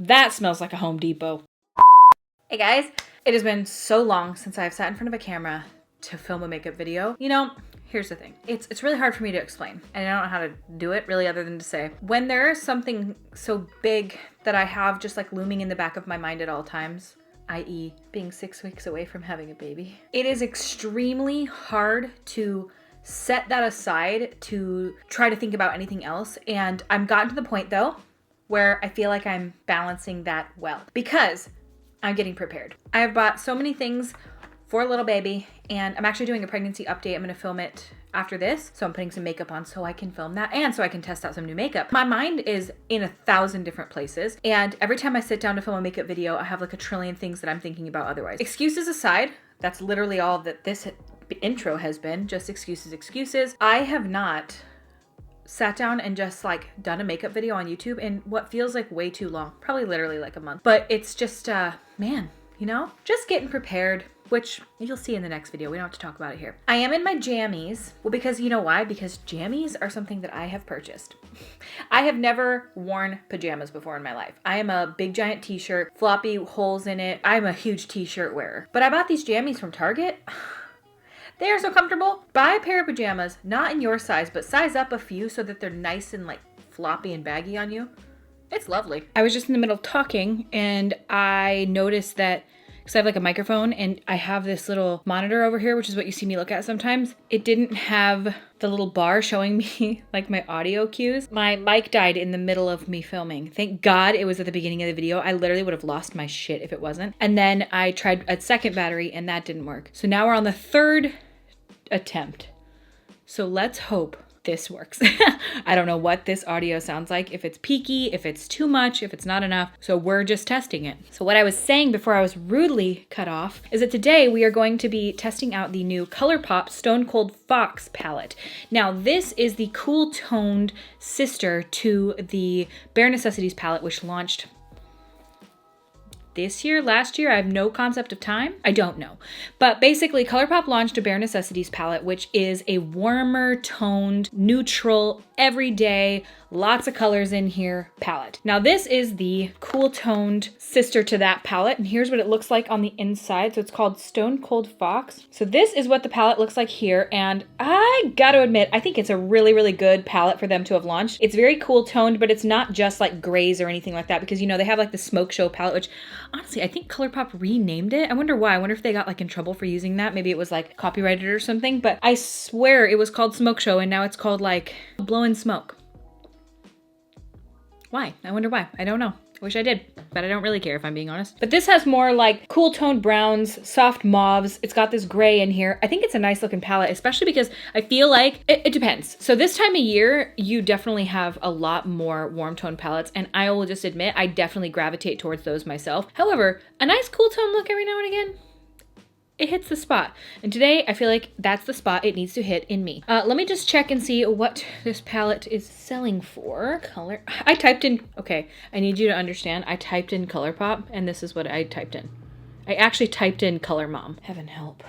That smells like a Home Depot. Hey guys, it has been so long since I've sat in front of a camera to film a makeup video. You know, here's the thing. It's really hard for me to explain, and I don't know how to do it really other than to say, when there is something so big that I have just like looming in the back of my mind at all times, i.e. being 6 weeks away from having a baby, it is extremely hard to set that aside to try to think about anything else. And I'm gotten to the point though, where I feel like I'm balancing that well, because I'm getting prepared. I have bought so many things for a little baby, and I'm actually doing a pregnancy update. I'm gonna film it after this. So I'm putting some makeup on so I can film that and so I can test out some new makeup. My mind is in 1,000 different places. And every time I sit down to film a makeup video, I have like a trillion things that I'm thinking about otherwise. Excuses aside, that's literally all that this intro has been, just excuses. I have not sat down and just like done a makeup video on YouTube in what feels like way too long, probably literally like a month. But it's just, man, you know, just getting prepared, which you'll see in the next video. We don't have to talk about it here. I am in my jammies. Well, because you know why? Because jammies are something that I have purchased. I have never worn pajamas before in my life. I am a big giant t-shirt, floppy holes in it. I'm a huge t-shirt wearer. But I bought these jammies from Target. They are so comfortable. Buy a pair of pajamas, not in your size, but size up a few so that they're nice and like floppy and baggy on you. It's lovely. I was just in the middle of talking and I noticed that, because I have like a microphone and I have this little monitor over here, which is what you see me look at sometimes. It didn't have the little bar showing me like my audio cues. My mic died in the middle of me filming. Thank God it was at the beginning of the video. I literally would have lost my shit if it wasn't. And then I tried a second battery and that didn't work. So now we're on the third attempt. So let's hope this works. I don't know what this audio sounds like, if it's peaky, if it's too much, if it's not enough. So we're just testing it. So what I was saying before I was rudely cut off is that today we are going to be testing out the new Colourpop Stone Cold Fox palette. Now this is the cool toned sister to the Bare Necessities palette, which launched this year, last year. I have no concept of time. I don't know. But basically Colourpop launched a Bare Necessities palette, which is a warmer toned, neutral, everyday, lots of colors in here palette. Now this is the cool toned sister to that palette, and here's what it looks like on the inside. So it's called Stone Cold Fox. So this is what the palette looks like here, and I gotta admit, I think it's a really, really good palette for them to have launched. It's very cool toned, but it's not just like grays or anything like that, because you know, they have like the Smoke Show palette, which honestly, I think Colourpop renamed it. I wonder why. I wonder if they got like in trouble for using that. Maybe it was like copyrighted or something, but I swear it was called Smoke Show and now it's called like Blowing Smoke. Why? I wonder why. I don't know. I wish I did, but I don't really care if I'm being honest. But this has more like cool toned browns, soft mauves. It's got this gray in here. I think it's a nice looking palette, especially because I feel like it depends. So this time of year, you definitely have a lot more warm tone palettes, and I will just admit, I definitely gravitate towards those myself. However, a nice cool tone look every now and again, it hits the spot. And today I feel like that's the spot it needs to hit in me. Let me just check and see what this palette is selling for. Color, I typed in, okay, I need you to understand, I typed in Colourpop and this is what I typed in. I actually typed in Color Mom. Heaven help.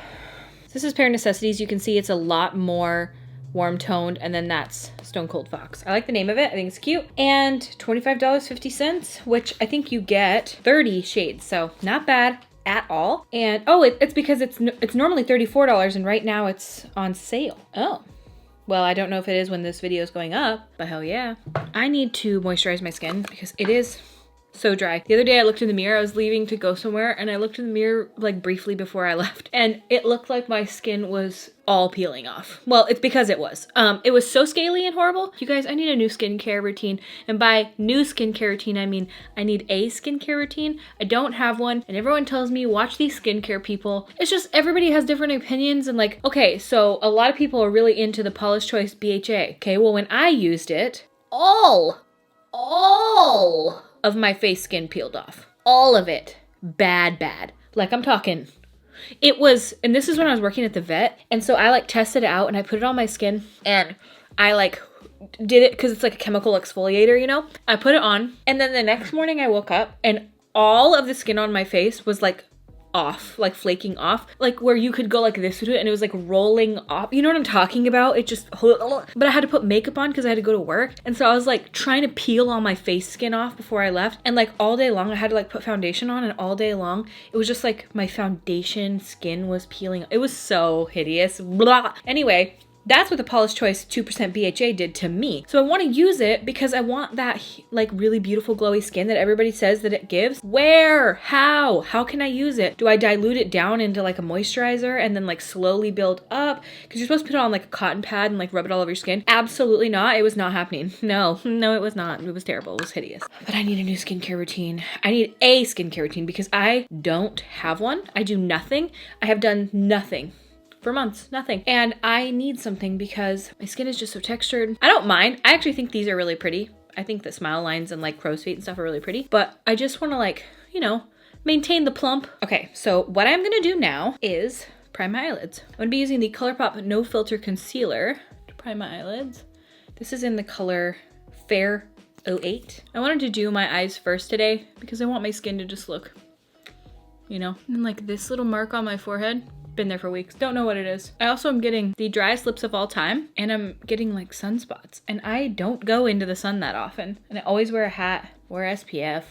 This is Bare Necessities. You can see it's a lot more warm toned, and then that's Stone Cold Fox. I like the name of it. I think it's cute. And $25.50, which I think you get 30 shades, so not bad at all. And oh, it's because it's normally $34 and right now it's on sale. Oh, well, I don't know if it is when this video is going up, but hell yeah. I need to moisturize my skin because it is so dry. The other day I looked in the mirror, I was leaving to go somewhere, and I looked in the mirror like briefly before I left, and it looked like my skin was all peeling off. Well, it's because it was. It was so scaly and horrible. You guys, I need a new skincare routine. And by new skincare routine, I mean, I need a skincare routine. I don't have one, and everyone tells me, watch these skincare people. It's just, everybody has different opinions, and like, okay, so a lot of people are really into the Paula's Choice BHA. Okay, well, when I used it, all of my face skin peeled off. All of it. Bad. Like, I'm talking. It was, and this is when I was working at the vet, and so I like tested it out and I put it on my skin and I like did it because it's like a chemical exfoliator, you know? I put it on, and then the next morning I woke up and all of the skin on my face was like off, like flaking off, like where you could go like this to it and it was like rolling off. You know what I'm talking about? It just, but I had to put makeup on because I had to go to work. And so I was like trying to peel all my face skin off before I left. And like all day long I had to like put foundation on, and all day long it was just like my foundation skin was peeling. It was so hideous. Blah. Anyway, that's what the Paula's Choice 2% BHA did to me. So I want to use it because I want that like really beautiful glowy skin that everybody says that it gives. Where? How can I use it? Do I dilute it down into like a moisturizer and then like slowly build up? Because you're supposed to put it on like a cotton pad and like rub it all over your skin. Absolutely not. It was not happening. No, it was not. It was terrible. It was hideous. But I need a new skincare routine. I need a skincare routine because I don't have one. I do nothing. I have done nothing for months, nothing. And I need something because my skin is just so textured. I don't mind. I actually think these are really pretty. I think the smile lines and like crow's feet and stuff are really pretty, but I just want to like, you know, maintain the plump. Okay, so what I'm gonna do now is prime my eyelids. I'm gonna be using the Colourpop No Filter Concealer to prime my eyelids. This is in the color Fair 08. I wanted to do my eyes first today because I want my skin to just look, you know, and like this little mark on my forehead. Been there for weeks. Don't know what it is. I also am getting the driest lips of all time, and I'm getting like sunspots, and I don't go into the sun that often, and I always wear a hat, wear SPF.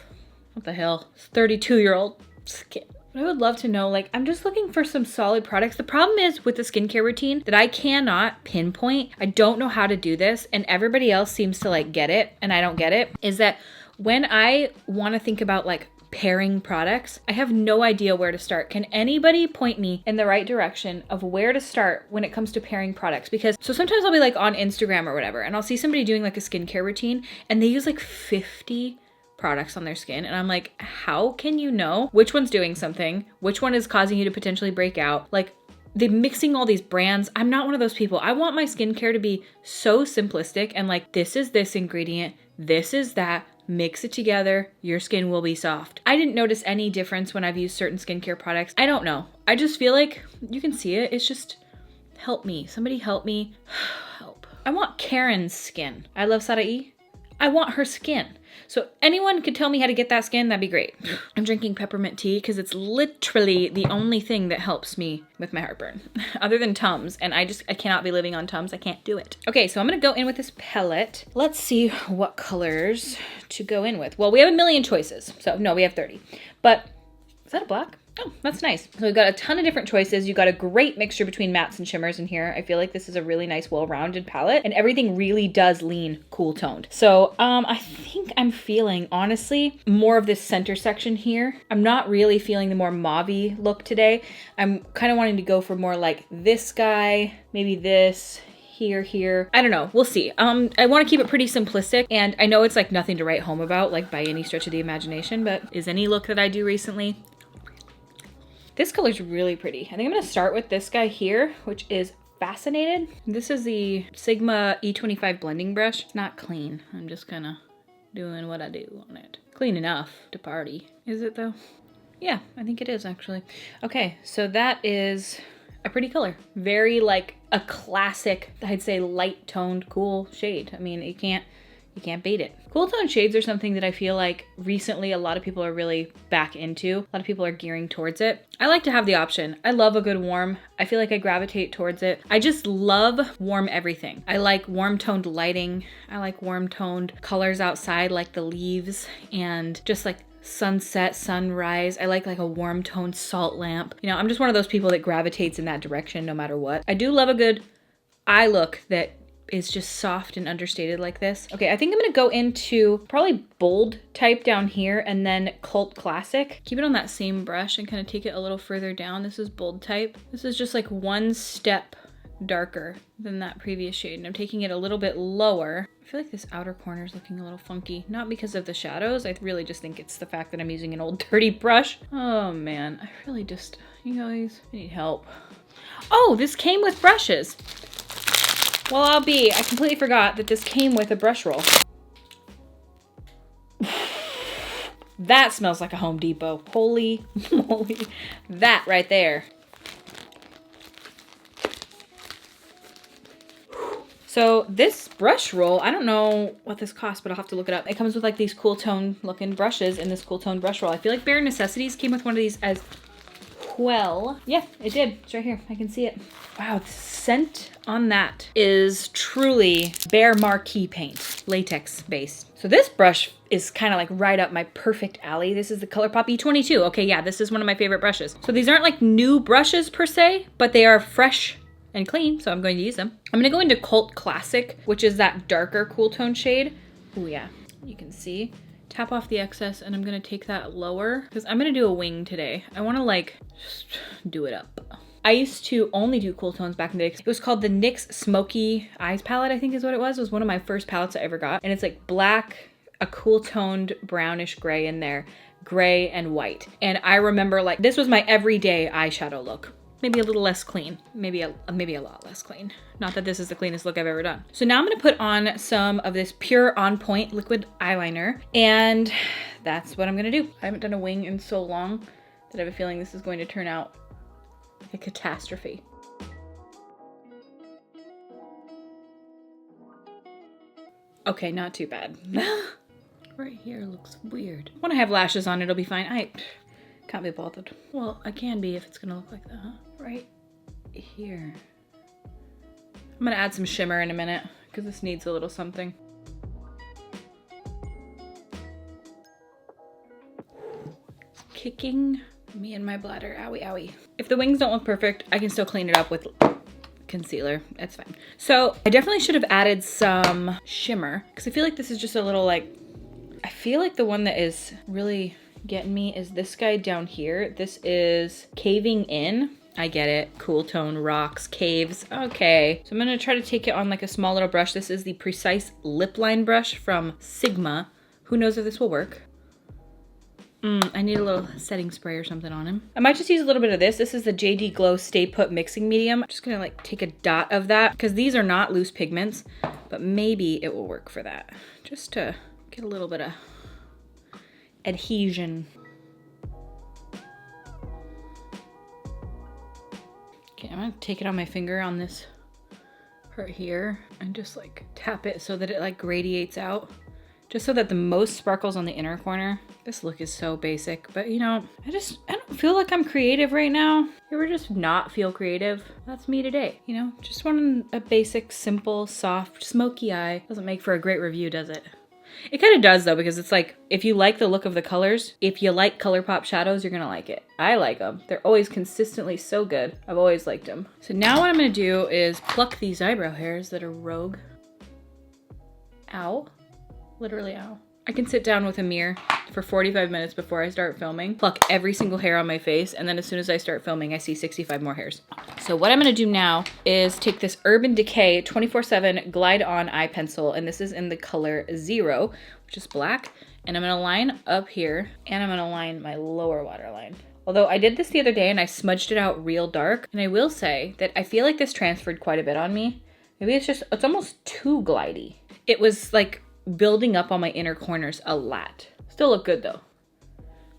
What the hell? It's 32-year-old skin. I would love to know, like, I'm just looking for some solid products. The problem is with the skincare routine that I cannot pinpoint. I don't know how to do this, and everybody else seems to like get it, and I don't get it, is that when I want to think about like pairing products, I have no idea where to start. Can anybody point me in the right direction of where to start when it comes to pairing products? Because so sometimes I'll be like on Instagram or whatever, and I'll see somebody doing like a skincare routine and they use like 50 products on their skin, and I'm like, how can you know which one's doing something, which one is causing you to potentially break out? Like, they're mixing all these brands. I'm not one of those people. I want my skincare to be so simplistic and like, this is this ingredient, this is that, mix it together, your skin will be soft. I didn't notice any difference when I've used certain skincare products. I don't know. I just feel like you can see it. It's just, help me. Somebody help me. Help. I want Karen's skin. I love Sarai. I want her skin. So anyone could tell me how to get that skin, that'd be great. I'm drinking peppermint tea because it's literally the only thing that helps me with my heartburn other than Tums. And I cannot be living on Tums. I can't do it. Okay, so I'm gonna go in with this palette. Let's see what colors to go in with. Well, we have a million choices. So no, we have 30. But is that a black? Oh, that's nice. So we've got a ton of different choices. You got a great mixture between mattes and shimmers in here. I feel like this is a really nice, well-rounded palette, and everything really does lean cool toned. So I think I'm feeling, honestly, more of this center section here. I'm not really feeling the more mauve-y look today. I'm kind of wanting to go for more like this guy, maybe this, here. I don't know. We'll see. I want to keep it pretty simplistic, and I know it's like nothing to write home about, like by any stretch of the imagination, but is any look that I do recently. This color's really pretty. I think I'm gonna start with this guy here, which is Fascinated. This is the Sigma E25 blending brush. It's not clean. I'm just kind of doing what I do on it. Clean enough to party. Is it though? Yeah, I think it is actually. Okay, so that is a pretty color. Very like a classic, I'd say light toned, cool shade. I mean, you can't beat it. Cool tone shades are something that I feel like recently a lot of people are really back into. A lot of people are gearing towards it. I like to have the option. I love a good warm. I feel like I gravitate towards it. I just love warm everything. I like warm toned lighting. I like warm toned colors outside, like the leaves and just like sunset, sunrise. I like a warm toned salt lamp. You know, I'm just one of those people that gravitates in that direction no matter what. I do love a good eye look that is just soft and understated like this. Okay, I think I'm gonna go into probably bold type down here and then Cult Classic. Keep it on that same brush and kind of take it a little further down. This is bold type. This is just like one step darker than that previous shade, and I'm taking it a little bit lower. I feel like this outer corner is looking a little funky, not because of the shadows. I really just think it's the fact that I'm using an old dirty brush. Oh man, I really just, you guys, I need help. Oh, this came with brushes. Well, I completely forgot that this came with a brush roll. That smells like a Home Depot. Holy moly. That right there. So this brush roll, I don't know what this costs, but I'll have to look it up. It comes with like these cool tone looking brushes in this cool tone brush roll. I feel like Bare Necessities came with one of these as Well, yeah, it did. It's right here. I can see it. Wow, the scent on that is truly Bear Marquee paint, latex based. So this brush is kind of like right up my perfect alley. This is the Colourpop E22. Okay, yeah, this is one of my favorite brushes. So these aren't like new brushes per se, but they are fresh and clean, so I'm going to use them. I'm gonna go into Cult Classic, which is that darker cool tone shade. Oh yeah, you can see. Tap off the excess, and I'm gonna take that lower because I'm gonna do a wing today. I wanna like just do it up. I used to only do cool tones back in the day. It was called the NYX Smoky Eyes palette, I think is what it was. It was one of my first palettes I ever got. And it's like black, a cool toned brownish gray in there, gray and white. And I remember like, this was my everyday eyeshadow look. Maybe a little less clean, maybe a lot less clean. Not that this is the cleanest look I've ever done. So now I'm gonna put on some of this Pure On Point liquid eyeliner, and that's what I'm gonna do. I haven't done a wing in so long that I have a feeling this is going to turn out like a catastrophe. Okay, not too bad. Right here looks weird. When I have lashes on, it'll be fine. I can't be bothered. Well, I can be if it's gonna look like that, huh? Right here. I'm gonna add some shimmer in a minute because this needs a little something. Kicking me in my bladder, owie owie. If the wings don't look perfect, I can still clean it up with concealer, that's fine. So I definitely should have added some shimmer because I feel like this is just a little like, I feel like the one that is really getting me is this guy down here. This is Caving In. I get it. Cool tone, rocks, caves. Okay. So I'm gonna try to take it on like a small little brush. This is the Precise Lip Line brush from Sigma. Who knows if this will work? I need a little setting spray or something on him. I might just use a little bit of this. This is the Jdglow Stay Put Mixing Medium. I'm just gonna like take a dot of that because these are not loose pigments, but maybe it will work for that. Just to get a little bit of adhesion. Okay, I'm gonna take it on my finger on this part here and just like tap it so that it like gradiates out. Just so that the most sparkles on the inner corner. This look is so basic, but you know, I don't feel like I'm creative right now. You ever just not feel creative? That's me today, you know? Just wanting a basic, simple, soft, smoky eye. Doesn't make for a great review, does it? It kind of does though, because it's like, if you like the look of the colors, if you like Colourpop shadows, you're gonna like it. I like them. They're always consistently so good. I've always liked them. So now what I'm gonna do is pluck these eyebrow hairs that are rogue. Ow. Literally ow. I can sit down with a mirror for 45 minutes before I start filming, pluck every single hair on my face, and then as soon as I start filming, I see 65 more hairs. So what I'm gonna do now is take this Urban Decay 24/7 Glide On Eye Pencil, and this is in the color 0, which is black, and I'm gonna line up here, and I'm gonna line my lower waterline. Although I did this the other day and I smudged it out real dark, and I will say that I feel like this transferred quite a bit on me. Maybe it's almost too glidey. It was like building up on my inner corners a lot. Still look good though.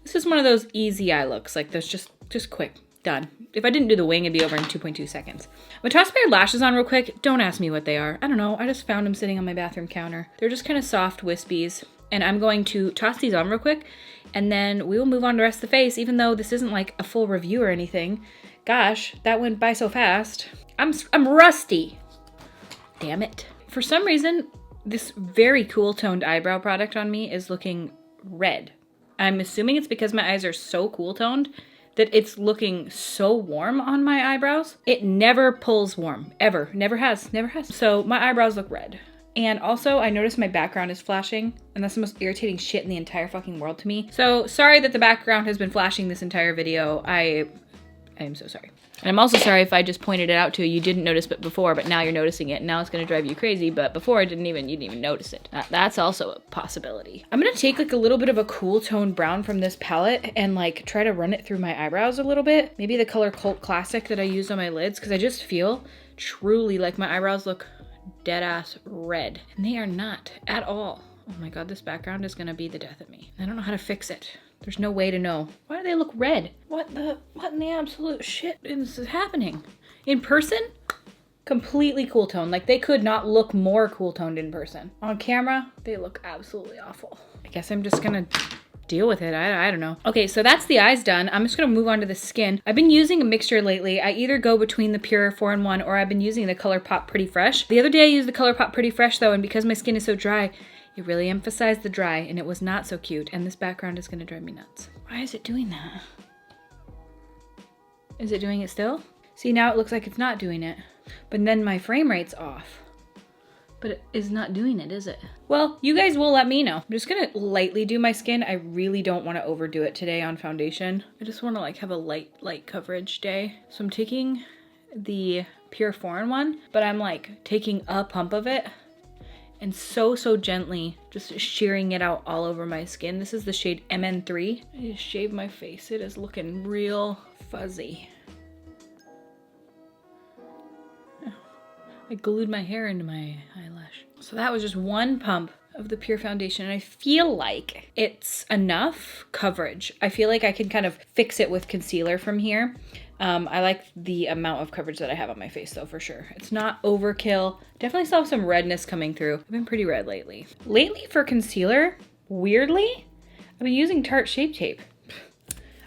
This is one of those easy eye looks, like this just quick, done. If I didn't do the wing, it'd be over in 2.2 seconds. I'm gonna toss my lashes on real quick. Don't ask me what they are. I don't know, I just found them sitting on my bathroom counter. They're just kind of soft wispies. And I'm going to toss these on real quick, and then we will move on to the rest of the face, even though this isn't like a full review or anything. Gosh, that went by so fast. I'm rusty. Damn it. For some reason, this very cool toned eyebrow product on me is looking red. I'm assuming it's because my eyes are so cool toned that it's looking so warm on my eyebrows. It never pulls warm, ever. Never has, never has. So my eyebrows look red. And also I noticed my background is flashing, and that's the most irritating shit in the entire fucking world to me. So sorry that the background has been flashing this entire video. I am so sorry. And I'm also sorry if I just pointed it out to you. You didn't notice it before, but now you're noticing it. And now it's gonna drive you crazy, but before you didn't even notice it. That's also a possibility. I'm gonna take like a little bit of a cool tone brown from this palette and like try to run it through my eyebrows a little bit. Maybe the color Cult Classic that I used on my lids, because I just feel truly like my eyebrows look dead ass red. And they are not at all. Oh my God, this background is gonna be the death of me. I don't know how to fix it. There's no way to know. Why do they look red? What in the absolute shit is happening? In person, completely cool tone. Like they could not look more cool toned in person. On camera, they look absolutely awful. I guess I'm just gonna deal with it. I don't know. Okay, so that's the eyes done. I'm just gonna move on to the skin. I've been using a mixture lately. I either go between the Pure 4-in-1 or I've been using the Colourpop Pretty Fresh. The other day I used the Colourpop Pretty Fresh though, and because my skin is so dry, it really emphasized the dry and it was not so cute. And this background is gonna drive me nuts. Why is it doing that? Is it doing it still? See, now it looks like it's not doing it, but then my frame rate's off. But it is not doing it, is it? Well, you guys will let me know. I'm just gonna lightly do my skin. I really don't wanna overdo it today on foundation. I just wanna like have a light coverage day. So I'm taking the Pure 4-in-1, but I'm like taking a pump of it and so gently just shearing it out all over my skin. This is the shade MN3. I just shaved my face. It is looking real fuzzy. I glued my hair into my eyelash. So that was just one pump of the Pure foundation, and I feel like it's enough coverage. I feel like I can kind of fix it with concealer from here. I like the amount of coverage that I have on my face though, for sure. It's not overkill. Definitely still have some redness coming through. I've been pretty red lately. Lately for concealer, weirdly, I've been using Tarte Shape Tape.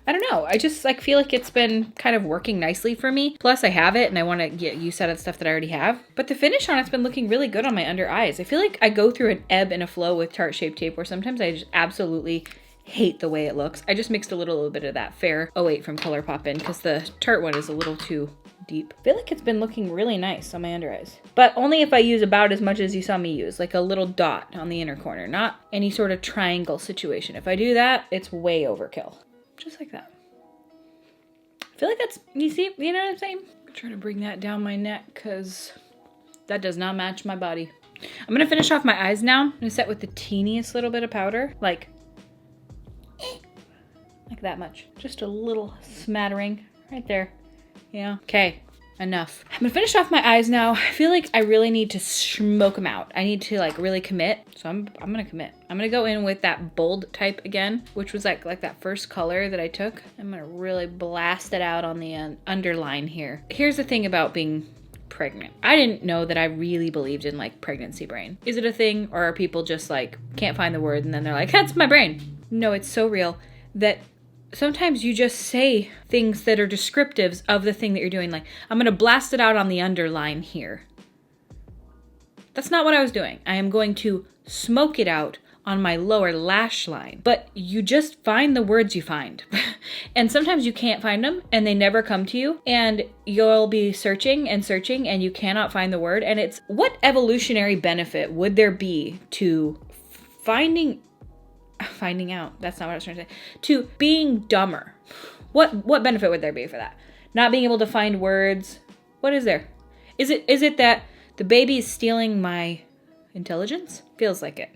I don't know. I just like feel like it's been kind of working nicely for me. Plus I have it and I want to get use out of the stuff that I already have. But the finish on it's been looking really good on my under eyes. I feel like I go through an ebb and a flow with Tarte Shape Tape where sometimes I just absolutely hate the way it looks. I just mixed a little bit of that Fair 08 from Colourpop in because the Tarte one is a little too deep. I feel like it's been looking really nice on my under eyes. But only if I use about as much as you saw me use, like a little dot on the inner corner, not any sort of triangle situation. If I do that, it's way overkill. Just like that. I feel like that's, you see, you know what I'm saying? I'm trying to bring that down my neck because that does not match my body. I'm gonna finish off my eyes now. I'm gonna set with the teeniest little bit of powder, like that much. Just a little smattering right there. Yeah. Okay. Enough. I'm gonna finish off my eyes now. I feel like I really need to smoke them out. I need to like really commit. So I'm gonna commit. I'm gonna go in with that bold type again, which was like that first color that I took. I'm gonna really blast it out on the underline here. Here's the thing about being pregnant. I didn't know that I really believed in like pregnancy brain. Is it a thing, or are people just like can't find the word and then they're like, that's my brain? No, it's so real that sometimes you just say things that are descriptives of the thing that you're doing. Like, I'm gonna blast it out on the underline here. That's not what I was doing. I am going to smoke it out on my lower lash line. But you just find the words you find. And sometimes you can't find them and they never come to you. And you'll be searching and searching and you cannot find the word. And it's, what evolutionary benefit would there be to finding out, that's not what I was trying to say, to being dumber? What benefit would there be for that? Not being able to find words? What is there? Is it that the baby is stealing my intelligence? Feels like it.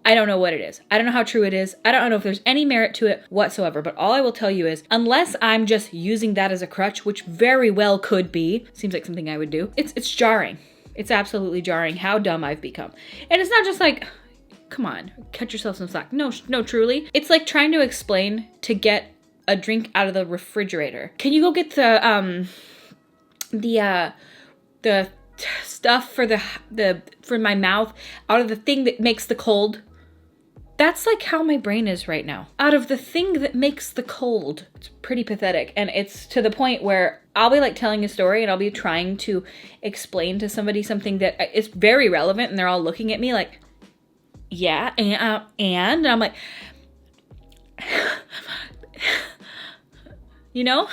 I don't know what it is. I don't know how true it is. I don't know if there's any merit to it whatsoever, but all I will tell you is, unless I'm just using that as a crutch, which very well could be, seems like something I would do, it's jarring. It's absolutely jarring how dumb I've become. And it's not just like, come on, cut yourself some slack. No, truly. It's like trying to explain to get a drink out of the refrigerator. Can you go get the stuff for my mouth out of the thing that makes the cold? That's like how my brain is right now. Out of the thing that makes the cold. It's pretty pathetic. And it's to the point where I'll be like telling a story and I'll be trying to explain to somebody something that is very relevant and they're all looking at me like, yeah, and I'm like, you know,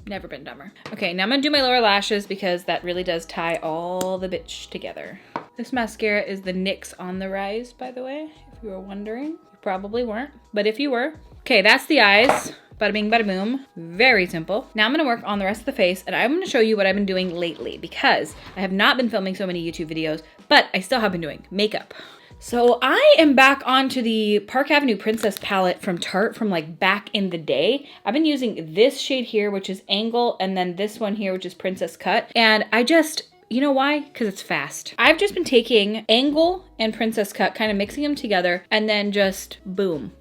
never been dumber. Okay, now I'm gonna do my lower lashes because that really does tie all the bitch together. This mascara is the NYX On The Rise, by the way, if you were wondering. You probably weren't, but if you were. Okay, that's the eyes. Bada bing, bada boom. Very simple. Now I'm gonna work on the rest of the face and I'm gonna show you what I've been doing lately because I have not been filming so many YouTube videos, but I still have been doing makeup. So I am back onto the Park Avenue Princess palette from Tarte from like back in the day. I've been using this shade here, which is Angle, and then this one here, which is Princess Cut. And I just, you know why? Because it's fast. I've just been taking Angle and Princess Cut, kind of mixing them together, and then just boom.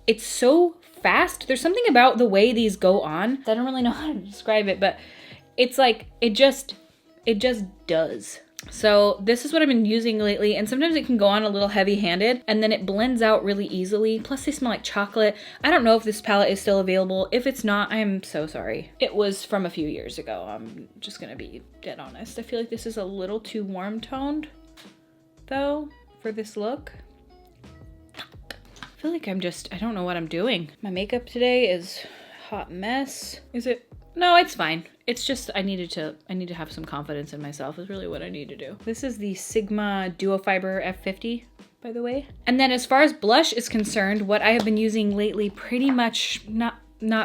It's so fast. There's something about the way these go on. I don't really know how to describe it, but it's like, it just does. So this is what I've been using lately, and sometimes it can go on a little heavy-handed, and then it blends out really easily. Plus they smell like chocolate. I don't know if this palette is still available. If it's not, I'm so sorry. It was from a few years ago. I'm just gonna be dead honest. I feel like this is a little too warm toned though for this look. I feel like I don't know what I'm doing. My makeup today is a hot mess. Is it? No, it's fine. It's just I need to have some confidence in myself is really what I need to do. This is the Sigma Duo Fiber F50, by the way. And then as far as blush is concerned, what I have been using lately pretty much, not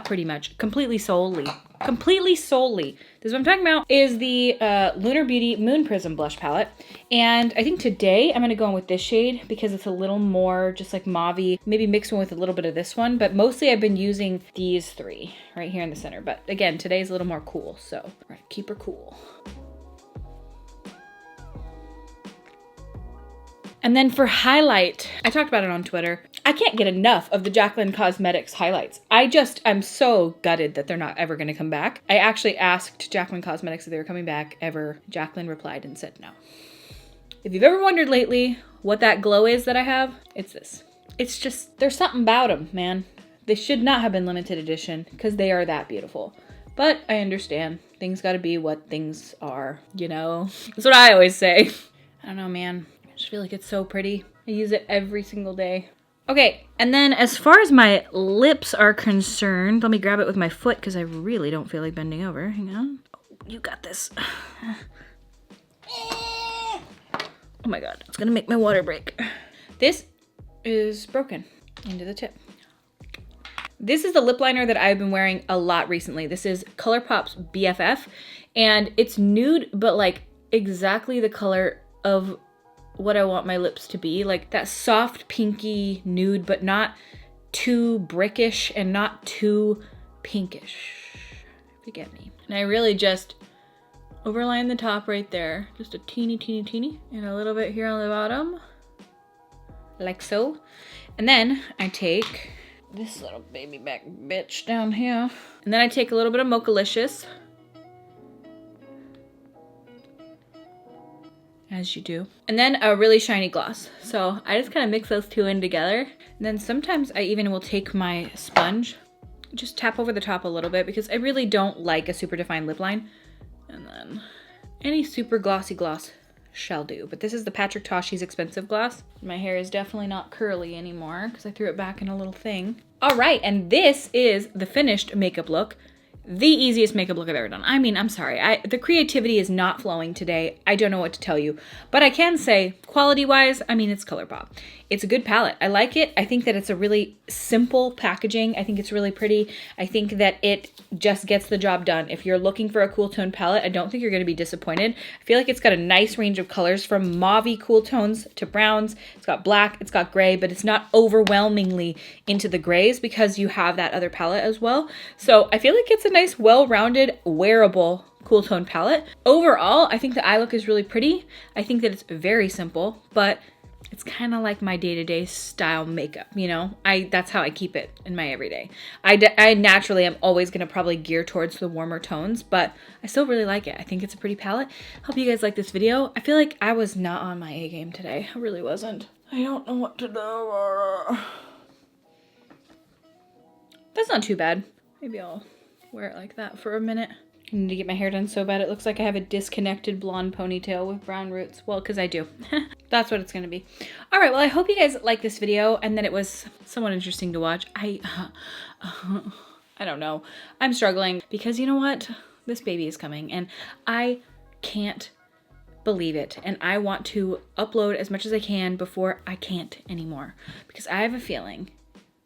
pretty much, completely solely. This is what I'm talking about, is the Lunar Beauty Moon Prism blush palette. And I think today I'm gonna go in with this shade because it's a little more just like mauve-y, maybe mix one with a little bit of this one, but mostly I've been using these three right here in the center. But again, today's a little more cool, so we're gonna keep her cool. And then for highlight, I talked about it on Twitter. I can't get enough of the Jaclyn Cosmetics highlights. I'm so gutted that they're not ever gonna come back. I actually asked Jaclyn Cosmetics if they were coming back ever. Jaclyn replied and said no. If you've ever wondered lately what that glow is that I have, it's this. It's just, there's something about them, man. They should not have been limited edition because they are that beautiful. But I understand. Things gotta be what things are, you know? That's what I always say. I don't know, man. I just feel like it's so pretty. I use it every single day. Okay, and then as far as my lips are concerned, let me grab it with my foot because I really don't feel like bending over. Hang on. Oh, you got this. Oh my God, it's gonna make my water break. This is broken into the tip. This is the lip liner that I've been wearing a lot recently. This is Colourpop's BFF, and it's nude, but like exactly the color of what I want my lips to be. Like that soft pinky nude, but not too brickish and not too pinkish. Forget me. And I really just overline the top right there. Just a teeny, and a little bit here on the bottom. Like so. And then I take this little baby back bitch down here. And then I take a little bit of Mochalicious. As you do. And then a really shiny gloss. So I just kind of mix those two in together. And then sometimes I even will take my sponge, just tap over the top a little bit because I really don't like a super defined lip line. And then any super glossy gloss shall do. But this is the Patrick Toshi's expensive gloss. My hair is definitely not curly anymore because I threw it back in a little thing. All right, and this is the finished makeup look. The easiest makeup look I've ever done. I mean, I'm sorry. The creativity is not flowing today. I don't know what to tell you. But I can say, quality-wise, I mean, it's Colourpop. It's a good palette. I like it. I think that it's a really simple packaging. I think it's really pretty. I think that it just gets the job done. If you're looking for a cool tone palette, I don't think you're going to be disappointed. I feel like it's got a nice range of colors from mauve-y cool tones to browns. It's got black, it's got gray, but it's not overwhelmingly into the grays because you have that other palette as well. So I feel like it's a nice, well-rounded, wearable cool tone palette. Overall, I think the eye look is really pretty. I think that it's very simple, but it's kind of like my day-to-day style makeup, you know? That's how I keep it in my everyday. I naturally am always gonna probably gear towards the warmer tones, but I still really like it. I think it's a pretty palette. Hope you guys like this video. I feel like I was not on my A game today. I really wasn't. I don't know what to do. That's not too bad. Maybe I'll wear it like that for a minute. I need to get my hair done so bad it looks like I have a disconnected blonde ponytail with brown roots. Well, because I do. That's what it's going to be. All right, well, I hope you guys liked this video and that it was somewhat interesting to watch. I don't know. I'm struggling because you know what? This baby is coming and I can't believe it. And I want to upload as much as I can before I can't anymore because I have a feeling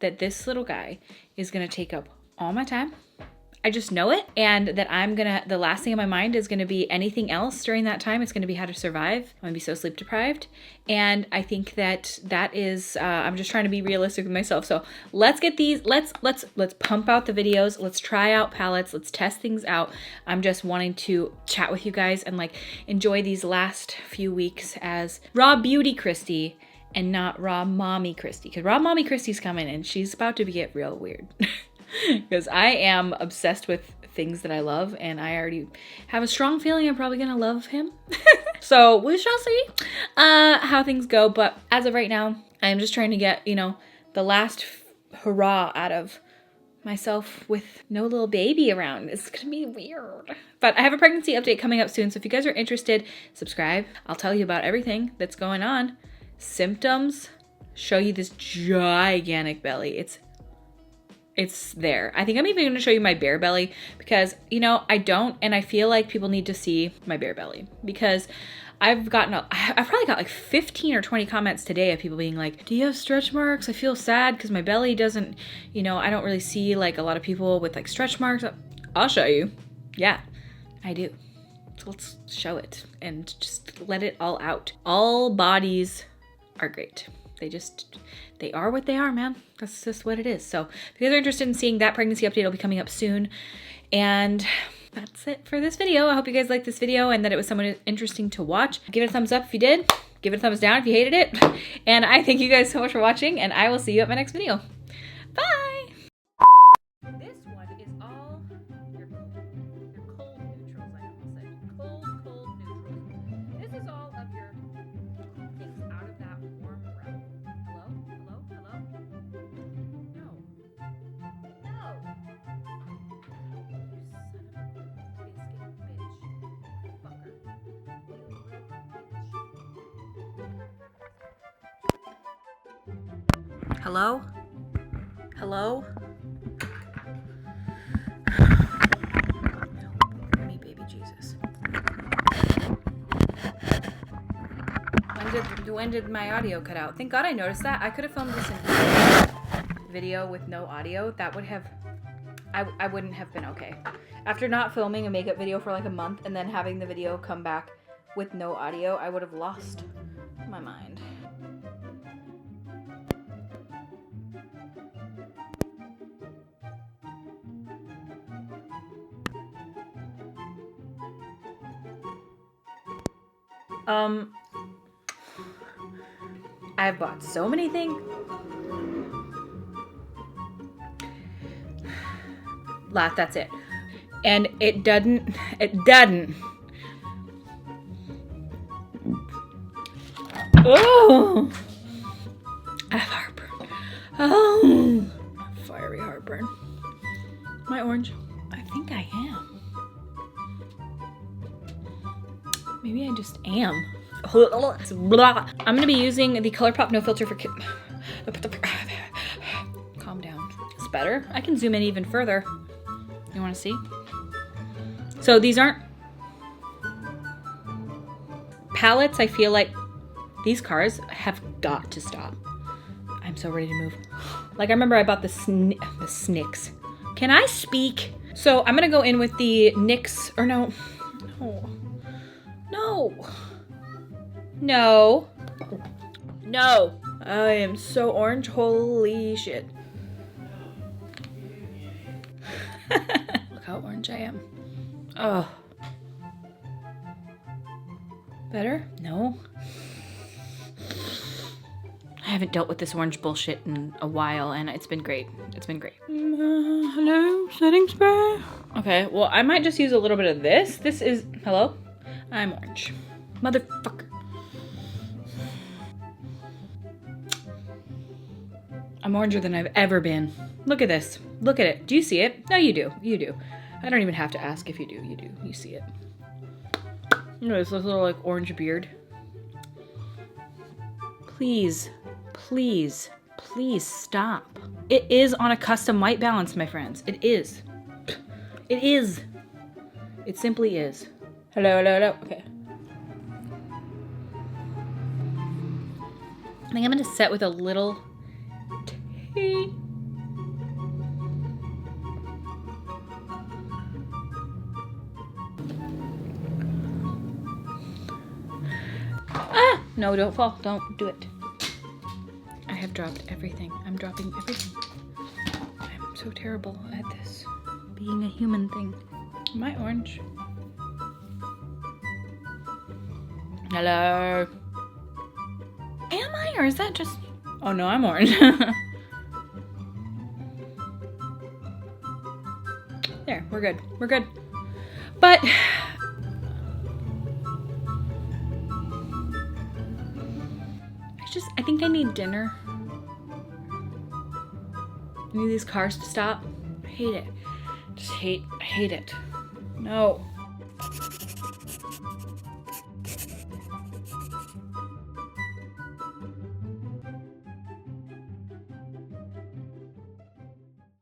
that this little guy is going to take up all my time. I just know it, and that the last thing in my mind is gonna be anything else during that time. It's gonna be how to survive. I'm gonna be so sleep deprived. And I think that is, I'm just trying to be realistic with myself. So let's get these, let's pump out the videos. Let's try out palettes. Let's test things out. I'm just wanting to chat with you guys and like enjoy these last few weeks as RawBeautyKristi and not Raw Mommy Kristi. Because Raw Mommy Kristi's coming and she's about to get real weird. Because I am obsessed with things that I love and I already have a strong feeling I'm probably gonna love him. So we shall see how things go. But as of right now, I'm just trying to get, you know, the last hurrah out of myself with no little baby around. It's gonna be weird. But I have a pregnancy update coming up soon. So if you guys are interested, subscribe. I'll tell you about everything that's going on. Symptoms, show you this gigantic belly. It's there. I think I'm even gonna show you my bare belly because, you know, I don't, and I feel like people need to see my bare belly because I've probably got like 15 or 20 comments today of people being like, do you have stretch marks? I feel sad because my belly doesn't, you know, I don't really see like a lot of people with like stretch marks. I'll show you. Yeah, I do. So let's show it and just let it all out. All bodies are great. They are what they are, man. That's just what it is. So if you guys are interested in seeing that pregnancy update, it'll be coming up soon. And that's it for this video. I hope you guys liked this video and that it was somewhat interesting to watch. Give it a thumbs up if you did. Give it a thumbs down if you hated it. And I thank you guys so much for watching, and I will see you at my next video. Bye! This one is all your cold neutrals, I almost said. Cold neutrals. This is all of your things out of that warm realm. Hello? Hello? Hello? No. No! Hello? Hello? Help me, baby Jesus. When did my audio cut out? Thank God I noticed that. I could have filmed this in video with no audio. That would have, I wouldn't have been okay. After not filming a makeup video for like a month and then having the video come back with no audio, I would have lost my mind. I've bought so many things. That's it. And it doesn't. Oh! I have heartburn. Oh! Fiery heartburn. Am I orange? I think I am. Maybe I just am. I'm gonna be using the Colourpop No Filter for calm down. It's better. I can zoom in even further. You wanna see? So these aren't palettes. I feel like these cars have got to stop. I'm so ready to move. Like I remember I bought the Snicks. Can I speak? So I'm gonna go in with the NYX, or no. I am so orange, holy shit. Look how orange I am. Oh. Better? No. I haven't dealt with this orange bullshit in a while, and it's been great. It's been great. Hello, setting spray. Okay, well, I might just use a little bit of this. This is, hello? I'm orange. Motherfucker. I'm oranger than I've ever been. Look at this. Look at it. Do you see it? No, you do. You do. I don't even have to ask if you do. You do. You see it. You know, this little like orange beard. Please, please, please stop. It is on a custom white balance, my friends. It is. It is. It simply is. Hello, hello, hello. Okay. I think I'm gonna set with a little tea. Ah! No, don't fall. Don't do it. I have dropped everything. I'm dropping everything. I'm so terrible at this. Being a human thing. Am I orange? Hello? Am I, or is that just... Oh no, I'm orange. There, we're good. We're good. But I think I need dinner. I need these cars to stop. I hate it. I hate it. No.